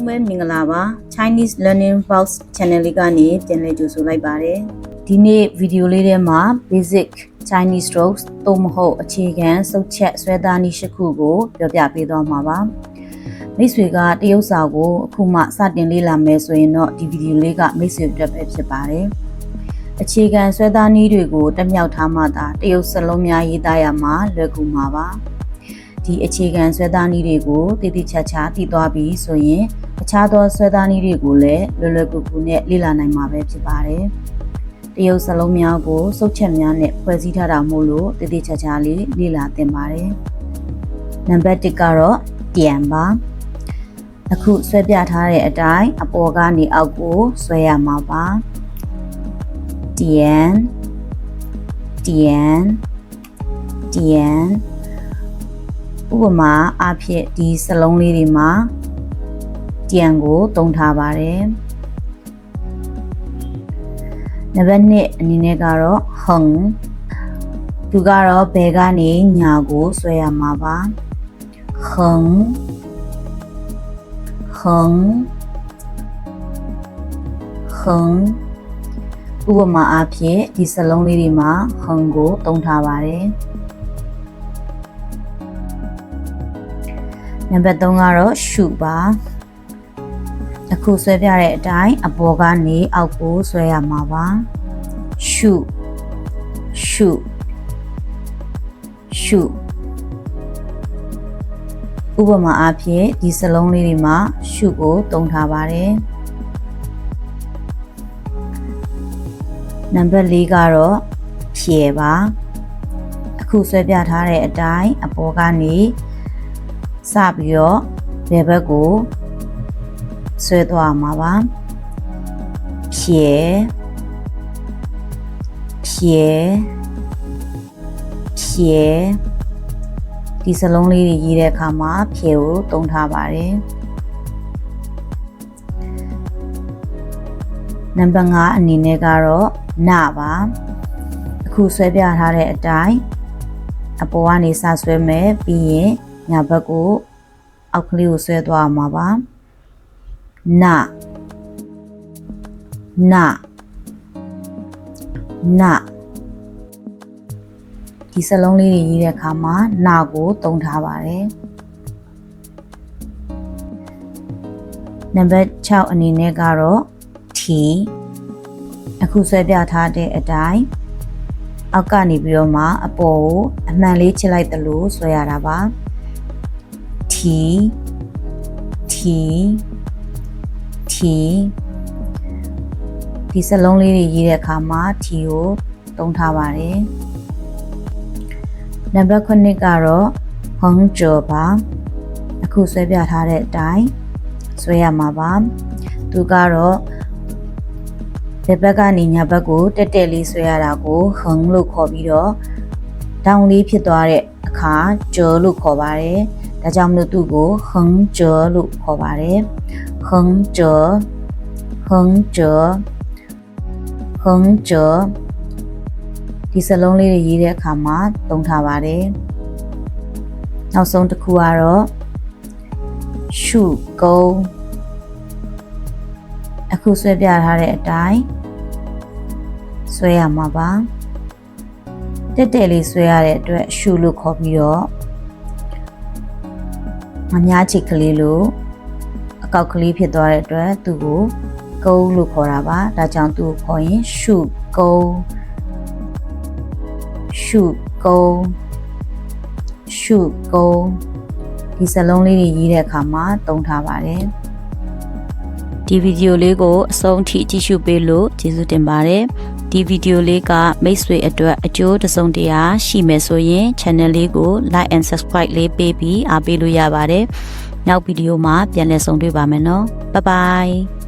လုံးပဲမင်္ဂလာပါ Chinese Learning Box Channel လေးကနေပြန်လည်ကြိုဆိုလိုက်ပါတယ်ဒီနေ့ဗီဒီယိုလေးထဲမှာ Basic Chinese Strokes သို့မဟုတ်အခြေခံစုပ်ချက်ဆွဲသားနည်း၈ခုကိုပြောပြပေးသွားမှာပါမိတ်ဆွေကတရုတ်စာကိုအခုမှစတင်လေ့လာမယ်ဆိုရင်တော့ဒီဗီဒီယိုလေးကမိတ်ဆွေအတွက်ပဲဖြစ်ပါတယ်အခြေခံဆွဲသားနည်းတွေကိုတက်မြောက်ထားမှသာတရုတ်စလုံးများရေးသားရမှာလွယ်ကူမှာပါဒီအခြေခံဆွဲသားနည်းတွေကိုတည်တည်ချာချာသိသွားပြီးဆိုရင်အခြားသောဆွဲသားနည်းတွေကိုလည်းလွယ်လွယ်ကူကူနဲ့လေ့လာနိုင်မှာပဲဖြစ်ပါတယ်တရုတ်စလုံးများကိုစုပ်ချက်များနဲ့ဖွဲ့စည်းထားတာမို့လို့တည်တည်ချာချာလေးလေ့လာသင်ပါတယ်နံပါတ်1ကတော့ပြန်ပါအခုဆွဲပြထားတဲ့အတိုင်းအပေါ်ကနေအောက်ကိုဆွဲရမှာပါပြန်ဥပမာအဖြစ်ဒီစလုံးလေးတွေမှာပြန်ကိုသုံးထားပါတယ်နံပါတ်2အနေနဲ့ကတော့ဟန်သူကတော့ဘယ်ကနေညာကိုဆွဲရမှာပါဟန်ဥပမာအဖြစ်ဒီစလုံးလေးတွေမှာဟန်ကိုသုံးထားပါတယ်နံပါတ်3ကတော့ရှုပါအခုဆွဲပြတဲ့အတိုင်းအပေါ်ကနေအောက်ကိုဆွဲရမှာပါရှုဥပမာအဖြစ်ဒီစလုံးလေးတွေမှာရှုကိုသုံးထားပါတယ်နံပါတ်4ကတော့ဖြဲပါအခုဆွဲပြထားတဲ့အတိုင်းအပေါ်ကနေစပြီးတော့ဘယ်ဘက်ကိုဆွဲသွားမှာပါဖြဲဒီစလုံးလေးတွေရေးတဲ့အခါမှာဖြဲကိုသုံးထားပါတယ်နံပါတ်5အနေနဲ့ကတော့နပါအခုဆွဲပြထားတဲ့အတိုင်းအပေါ်ကနေစဆွဲမယ်ပြီးရင်ညာဘက်ကိုအောက်ကလေးကိုဆွဲသွားမှာပါနဒီစလုံးလေးတွေရေးတဲ့အခါမှာနာကိုသုံးထားပါတယ်နံပါတ်6အနေနဲ့ကတော့ထီအခုဆွဲပြထားတဲ့အတိုင်းအောက်ကနေပြီးတော့မှအပေါ်ကိုအမှန်လေးချစ်လိုက်တယ်လို့ဆွဲရတာပါထီဒီစလုံးလေးတွေရေးတဲ့အခါမှာထီကိုသုံးထားပါတယ်နံပါတ်9ကတော့ဟန်ကျော်ပါအခုဆွဲပြထားတဲ့အတိုင်းဆွဲရမှာပါသူကတော့ဘယ်ဘက်ကနေညာဘက်ကိုတက်တက်လေးဆွဲရတာကိုဟန်လို့ခေါ်ပြီးတော့တောင်းလေးဖြစ်သွားတဲ့အခါကျော်လို့ခေါ်ပါတယ်ဒါကြောင့်မလို့သူ့ကိုဟန်ကျော်လို့ခေါ်ပါတယ်ဟန်ကျော်ဒီစလုံးလေးတွေရေးတဲ့အခါမှာသုံးထားပါတယ်နောက်ဆုံးတစ်ခုကတော့ရှုကုန်းအခုဆွဲပြထားတဲ့အတိုင်းဆွဲရမှာပါတက်တက်လေးဆွဲရတဲ့အတွက်ရှုလို့ခေါ်ပြီးတော့မများချိတ်ကလေးလို့အကောက်ကလေးဖြစ်သွားတဲ့အတွက်သူ့ကိုကုန်းလို့ခေါ်တာပါဒါကြောင့်သူ့ကိုခေါ်ရင်ရှုကုန်းဒီစလုံးလေးတွေရေးတဲ့အခါမှာသုံးထားပါတယ်ဒီဗီဒီယိုလေးကိုအဆုံးထိကြည့်ရှုပေးလို့ကျေးဇူးတင်ပါတယ်ဒီဗီဒီယိုလေးကမိတ်ဆွေအတွက်အကျိုးတစ်စုံတစ်ရာရှိမယ်ဆိုရင် channel လေးကို like and subscribe လေးပေးပြီးအားပေးလို့ရပါတယ်နောက်ဗီဒီယိုမှာပြန်လည်ဆုံတွေ့ပါမယ်နော်bye bye